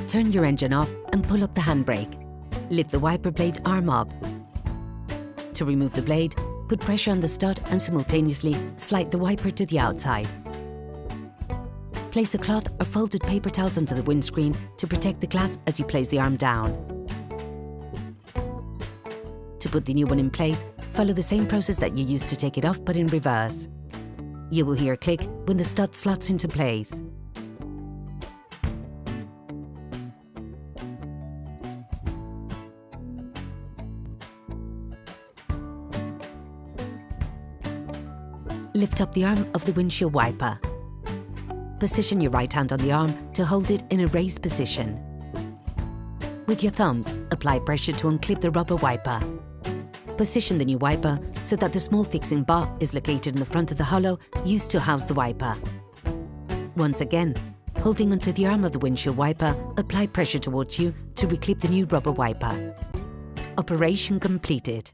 Turn your engine off and pull up the handbrake. Lift the wiper blade arm up. To remove the blade, put pressure on the stud and simultaneously slide the wiper to the outside. Place a cloth or folded paper towels onto the windscreen to protect the glass as you place the arm down. To put the new one in place, follow the same process that you used to take it off, but in reverse. You will hear a click when the stud slots into place. Lift up the arm of the windshield wiper. Position your right hand on the arm to hold it in a raised position. With your thumbs, apply pressure to unclip the rubber wiper. Position the new wiper so that the small fixing bar is located in the front of the hollow used to house the wiper. Once again, holding onto the arm of the windshield wiper, apply pressure towards you to reclip the new rubber wiper. Operation completed.